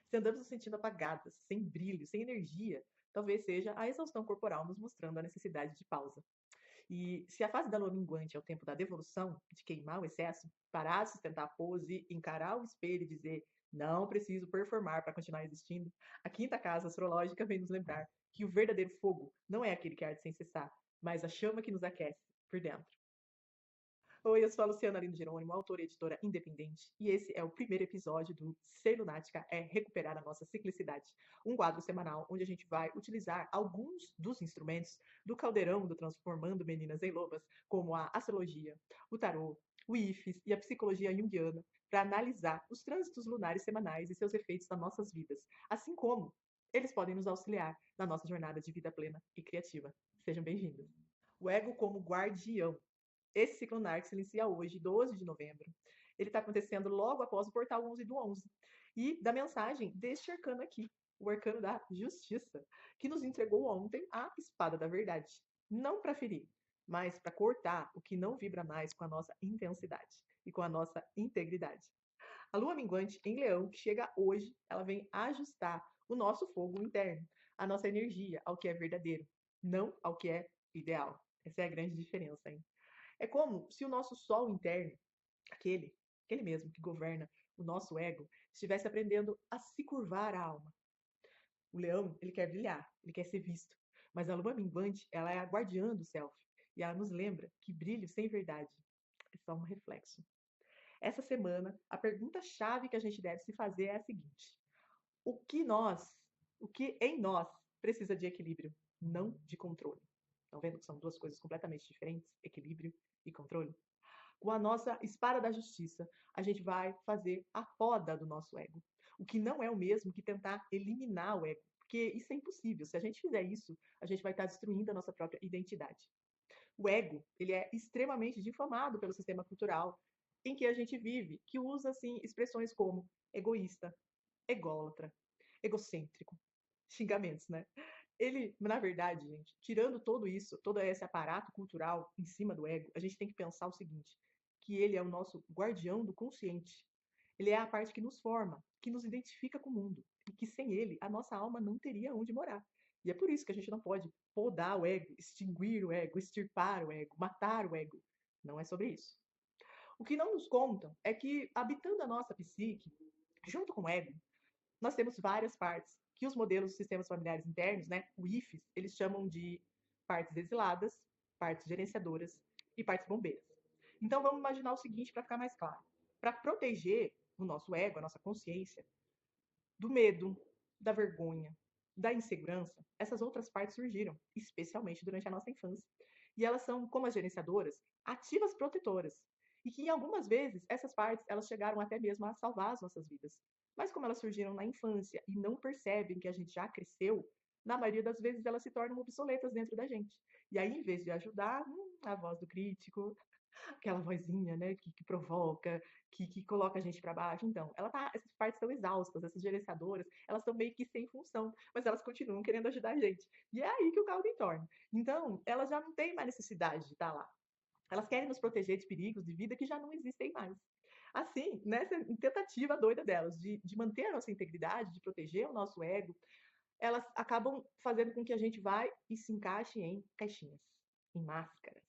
Se andamos nos sentindo apagadas, sem brilho, sem energia, talvez seja a exaustão corporal nos mostrando a necessidade de pausa. E se a fase da lua minguante é o tempo da devolução, de queimar o excesso, parar de sustentar a pose, encarar o espelho e dizer não preciso performar para continuar existindo, a quinta casa astrológica vem nos lembrar que o verdadeiro fogo não é aquele que arde sem cessar, mas a chama que nos aquece por dentro. Oi, eu sou a Luciana Lino Jerônimo, autora e editora independente, e esse é o primeiro episódio do Ser Lunática é Recuperar a Nossa Ciclicidade, um quadro semanal onde a gente vai utilizar alguns dos instrumentos do caldeirão do Transformando Meninas em Lobas, como a astrologia, o tarô, o IFES e a psicologia junguiana, para analisar os trânsitos lunares semanais e seus efeitos nas nossas vidas, assim como eles podem nos auxiliar na nossa jornada de vida plena e criativa. Sejam bem-vindos. O ego como guardião. Esse ciclo lunar que se inicia hoje, 12 de novembro, ele está acontecendo logo após o portal 11 do 11 e da mensagem deste arcano aqui, o arcano da justiça, que nos entregou ontem a espada da verdade. Não para ferir, mas para cortar o que não vibra mais com a nossa intensidade e com a nossa integridade. A lua minguante em Leão, que chega hoje, ela vem ajustar o nosso fogo interno, a nossa energia ao que é verdadeiro, não ao que é ideal. Essa é a grande diferença, hein? É como se o nosso sol interno, aquele, aquele mesmo que governa o nosso ego, estivesse aprendendo a se curvar a alma. O leão, ele quer brilhar, ele quer ser visto. Mas a lua minguante, ela é a guardiã do self. E ela nos lembra que brilho sem verdade é só um reflexo. Essa semana, a pergunta-chave que a gente deve se fazer é a seguinte: o que nós, o que em nós precisa de equilíbrio, não de controle? Estão vendo que são duas coisas completamente diferentes? Equilíbrio e controle? Com a nossa espada da justiça, a gente vai fazer a poda do nosso ego. O que não é o mesmo que tentar eliminar o ego, porque isso é impossível. Se a gente fizer isso, a gente vai estar destruindo a nossa própria identidade. O ego, ele é extremamente difamado pelo sistema cultural em que a gente vive, que usa assim expressões como egoísta, ególatra, egocêntrico, xingamentos, né? Ele, na verdade, gente, tirando todo isso, todo esse aparato cultural em cima do ego, a gente tem que pensar o seguinte, que ele é o nosso guardião do consciente. Ele é a parte que nos forma, que nos identifica com o mundo, e que sem ele a nossa alma não teria onde morar. E é por isso que a gente não pode podar o ego, extinguir o ego, extirpar o ego, matar o ego. Não é sobre isso. O que não nos contam é que, habitando a nossa psique, junto com o ego, nós temos várias partes que os modelos dos sistemas familiares internos, né, o IFES, eles chamam de partes exiladas, partes gerenciadoras e partes bombeiras. Então vamos imaginar o seguinte para ficar mais claro. Para proteger o nosso ego, a nossa consciência, do medo, da vergonha, da insegurança, essas outras partes surgiram, especialmente durante a nossa infância. E elas são, como as gerenciadoras, ativas protetoras. E que, em algumas vezes, essas partes elas chegaram até mesmo a salvar as nossas vidas. Mas como elas surgiram na infância e não percebem que a gente já cresceu, na maioria das vezes elas se tornam obsoletas dentro da gente. E aí, em vez de ajudar, a voz do crítico, aquela vozinha, né, que provoca, que coloca a gente para baixo. Então, ela tá, essas partes estão exaustas, essas gerenciadoras, elas estão meio que sem função, mas elas continuam querendo ajudar a gente. E é aí que o caldo entorna. Então, elas já não têm mais necessidade de estar lá. Elas querem nos proteger de perigos de vida que já não existem mais. Assim, nessa tentativa doida delas de manter a nossa integridade, de proteger o nosso ego, elas acabam fazendo com que a gente vá e se encaixe em caixinhas, em máscaras.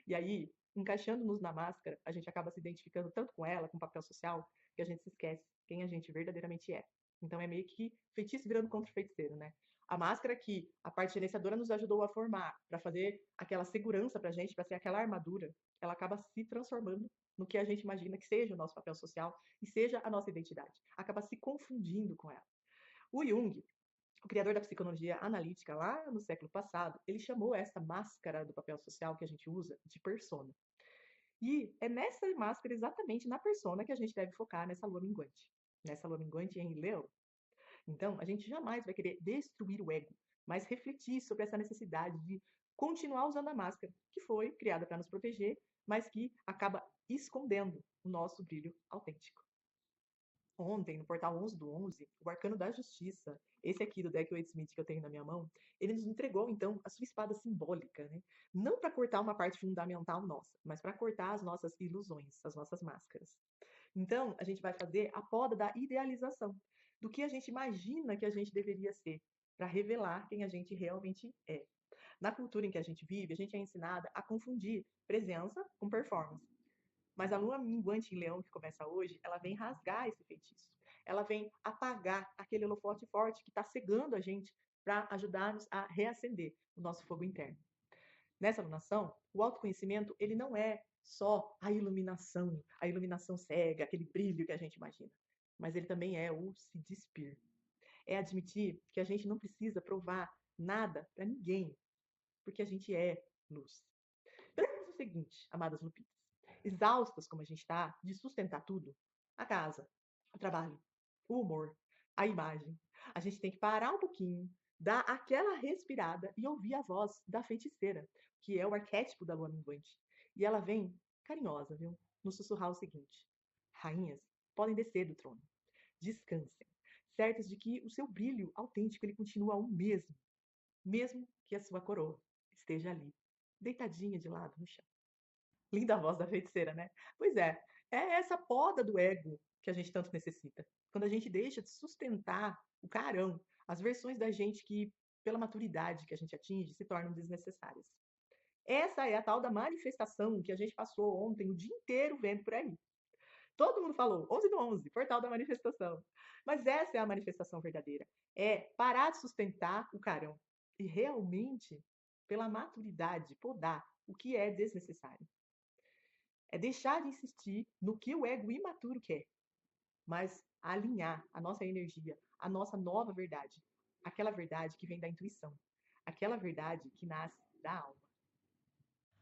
E aí, encaixando-nos na máscara, a gente acaba se identificando tanto com ela, com o papel social, que a gente se esquece quem a gente verdadeiramente é. Então é meio que feitiço virando contra o feiticeiro, né? A máscara que a parte gerenciadora nos ajudou a formar, para fazer aquela segurança para a gente, para ser aquela armadura, ela acaba se transformando no que a gente imagina que seja o nosso papel social e seja a nossa identidade. Acaba se confundindo com ela. O Jung, o criador da psicologia analítica lá no século passado, ele chamou essa máscara do papel social que a gente usa de persona. E é nessa máscara, exatamente na persona, que a gente deve focar nessa lua minguante. Nessa lua minguante em Leão. Então, a gente jamais vai querer destruir o ego, mas refletir sobre essa necessidade de continuar usando a máscara, que foi criada para nos proteger, mas que acaba escondendo o nosso brilho autêntico. Ontem, no portal 11 do 11, o Arcano da Justiça, esse aqui do deck Wade Smith que eu tenho na minha mão, ele nos entregou, então, a sua espada simbólica, né? Não para cortar uma parte fundamental nossa, mas para cortar as nossas ilusões, as nossas máscaras. Então, a gente vai fazer a poda da idealização. do que a gente imagina que a gente deveria ser, para revelar quem a gente realmente é. Na cultura em que a gente vive, a gente é ensinada a confundir presença com performance. Mas a lua minguante em Leão, que começa hoje, ela vem rasgar esse feitiço. Ela vem apagar aquele holofote forte que está cegando a gente para ajudar-nos a reacender o nosso fogo interno. Nessa alunação, o autoconhecimento ele não é só a iluminação cega, aquele brilho que a gente imagina, mas ele também é o se despir. É admitir que a gente não precisa provar nada para ninguém, porque a gente é luz. Pensemos o seguinte, amadas lupitas, exaustas como a gente está de sustentar tudo, a casa, o trabalho, o humor, a imagem, a gente tem que parar um pouquinho, dar aquela respirada e ouvir a voz da feiticeira, que é o arquétipo da lua minguante. E ela vem carinhosa, viu? Nos sussurrar o seguinte: rainhas, podem descer do trono. Descansem, certas de que o seu brilho autêntico ele continua o mesmo, mesmo que a sua coroa esteja ali, deitadinha de lado no chão. Linda a voz da feiticeira, né? Pois é essa poda do ego que a gente tanto necessita. Quando a gente deixa de sustentar o carão, as versões da gente que, pela maturidade que a gente atinge, se tornam desnecessárias. Essa é a tal da manifestação que a gente passou ontem o dia inteiro vendo por aí. Todo mundo falou, 11 do 11, portal da manifestação. Mas essa é a manifestação verdadeira. É parar de sustentar o carão e realmente, pela maturidade, podar o que é desnecessário. É deixar de insistir no que o ego imaturo quer, mas alinhar a nossa energia, a nossa nova verdade, aquela verdade que vem da intuição, aquela verdade que nasce da alma.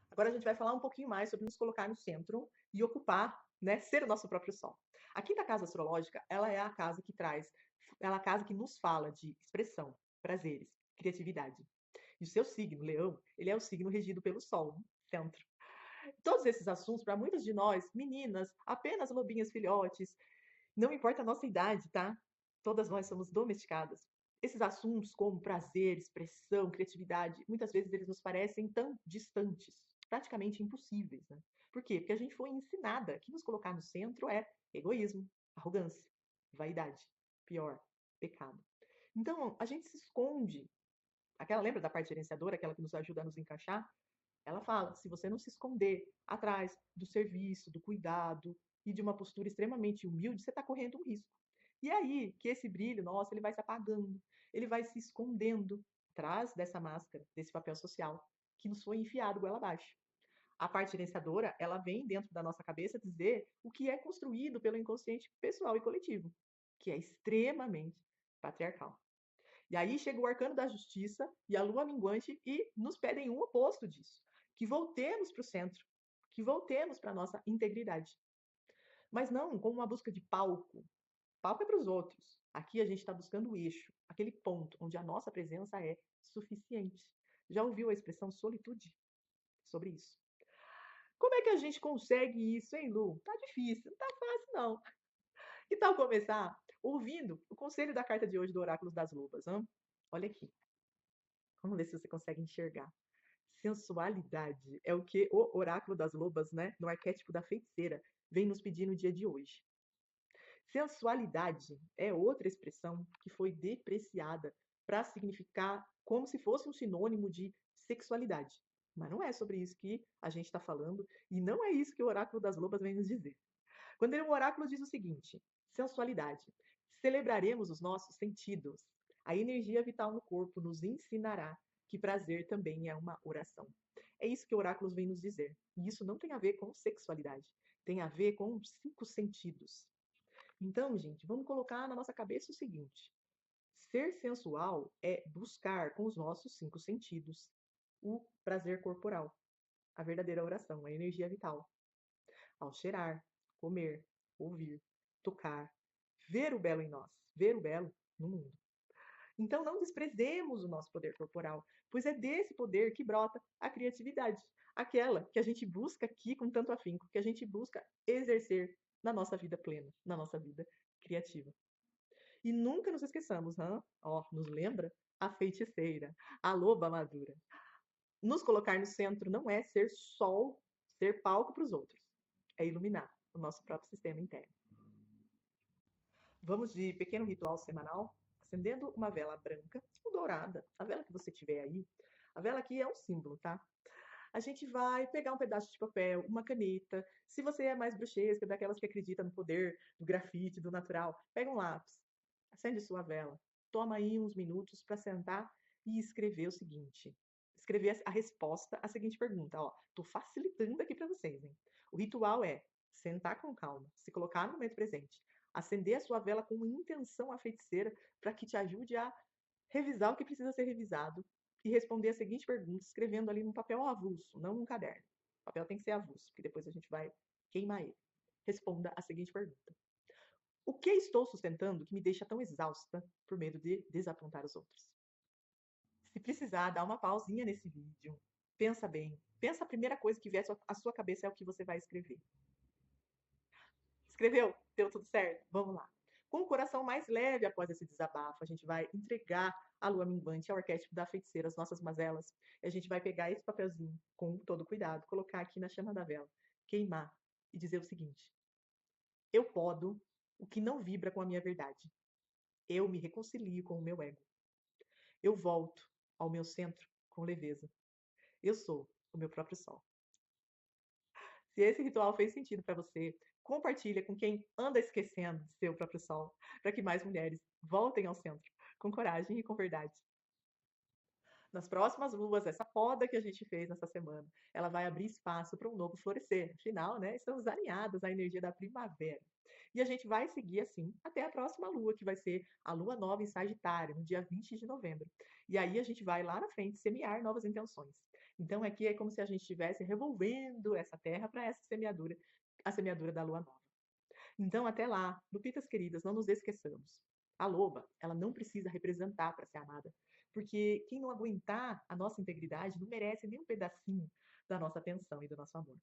Agora a gente vai falar um pouquinho mais sobre nos colocar no centro e ocupar, né, ser o nosso próprio sol. A quinta casa astrológica, ela é a casa que traz, ela é a casa que nos fala de expressão, prazeres, criatividade. E o seu signo, Leão, ele é o signo regido pelo Sol, centro. Todos esses assuntos, para muitas de nós, meninas, apenas lobinhas filhotes, não importa a nossa idade, tá? Todas nós somos domesticadas. Esses assuntos como prazer, expressão, criatividade, muitas vezes eles nos parecem tão distantes, praticamente impossíveis, né? Por quê? Porque a gente foi ensinada que nos colocar no centro é egoísmo, arrogância, vaidade, pior, pecado. Então, a gente se esconde. Aquela, lembra da parte gerenciadora, aquela que nos ajuda a nos encaixar? Ela fala: se você não se esconder atrás do serviço, do cuidado e de uma postura extremamente humilde, você está correndo um risco. E aí que esse brilho, nossa, ele vai se apagando, ele vai se escondendo atrás dessa máscara, desse papel social que nos foi enfiado goela abaixo. A parte gerenciadora, ela vem dentro da nossa cabeça dizer o que é construído pelo inconsciente pessoal e coletivo, que é extremamente patriarcal. E aí chega o arcano da justiça e a lua minguante e nos pedem o oposto disso, que voltemos para o centro, que voltemos para a nossa integridade. Mas não como uma busca de palco. Palco é para os outros. Aqui a gente está buscando o eixo, aquele ponto onde a nossa presença é suficiente. Já ouviu a expressão solitude? Sobre isso. Como é que a gente consegue isso, hein, Lu? Tá difícil, não tá fácil, não. Que tal começar ouvindo o conselho da carta de hoje do Oráculo das Lobas? Hein? Olha aqui. Vamos ver se você consegue enxergar. Sensualidade é o que o oráculo das lobas, né, no arquétipo da feiticeira, vem nos pedir no dia de hoje. Sensualidade é outra expressão que foi depreciada para significar como se fosse um sinônimo de sexualidade. Mas não é sobre isso que a gente está falando e não é isso que o oráculo das lobas vem nos dizer. Quando o oráculo diz o seguinte: sensualidade, celebraremos os nossos sentidos. A energia vital no corpo nos ensinará que prazer também é uma oração. É isso que o oráculo vem nos dizer. E isso não tem a ver com sexualidade, tem a ver com os 5 sentidos. Então, gente, vamos colocar na nossa cabeça o seguinte: ser sensual é buscar com os nossos 5 sentidos o prazer corporal, a verdadeira oração, a energia vital. Ao cheirar, comer, ouvir, tocar, ver o belo em nós, ver o belo no mundo. Então não desprezemos o nosso poder corporal, pois é desse poder que brota a criatividade, aquela que a gente busca aqui com tanto afinco, que a gente busca exercer na nossa vida plena, na nossa vida criativa. E nunca nos esqueçamos, né? Ó, nos lembra a feiticeira, a loba madura. Nos colocar no centro não é ser sol, ser palco para os outros, é iluminar o nosso próprio sistema interno. Vamos de pequeno ritual semanal, acendendo uma vela branca ou dourada, a vela que você tiver aí. A vela aqui é um símbolo, tá? A gente vai pegar um pedaço de papel, uma caneta. Se você é mais bruxesca, daquelas que acredita no poder do grafite, do natural, pega um lápis, acende sua vela, toma aí uns minutos para sentar e escrever o seguinte. Escrever a resposta à seguinte pergunta, ó. Tô facilitando aqui para vocês, hein? O ritual é sentar com calma, se colocar no momento presente, acender a sua vela com intenção à feiticeira para que te ajude a revisar o que precisa ser revisado e responder a seguinte pergunta, escrevendo ali num papel avulso, não num caderno. O papel tem que ser avulso, porque depois a gente vai queimar ele. Responda a seguinte pergunta: o que estou sustentando que me deixa tão exausta por medo de desapontar os outros? Se precisar, dá uma pausinha nesse vídeo. Pensa bem. Pensa a primeira coisa que vier à sua cabeça é o que você vai escrever. Escreveu? Deu tudo certo? Vamos lá. Com o coração mais leve após esse desabafo, a gente vai entregar a lua minguante ao arquétipo da feiticeira, as nossas mazelas. E a gente vai pegar esse papelzinho com todo cuidado, colocar aqui na chama da vela, queimar e dizer o seguinte: eu podo o que não vibra com a minha verdade. Eu me reconcilio com o meu ego. Eu volto ao meu centro com leveza. Eu sou o meu próprio sol. Se esse ritual fez sentido para você, compartilha com quem anda esquecendo de ser o próprio sol, para que mais mulheres voltem ao centro, com coragem e com verdade. Nas próximas luas, essa poda que a gente fez nessa semana, ela vai abrir espaço para um novo florescer. Afinal, né, estamos alinhados à energia da primavera. E a gente vai seguir assim até a próxima lua, que vai ser a lua nova em Sagitário, no dia 20 de novembro. E aí a gente vai lá na frente semear novas intenções. Então aqui é como se a gente estivesse revolvendo essa terra para essa semeadura, a semeadura da lua nova. Então até lá, lupitas queridas, não nos esqueçamos. A loba, ela não precisa representar para ser amada, porque quem não aguentar a nossa integridade não merece nem um pedacinho da nossa atenção e do nosso amor.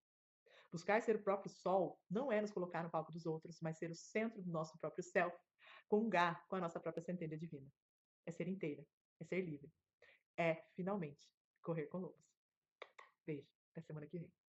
Buscar ser o próprio sol não é nos colocar no palco dos outros, mas ser o centro do nosso próprio céu, comungar com a nossa própria centelha divina. É ser inteira, é ser livre, é, finalmente, correr com lobos. Beijo, até semana que vem.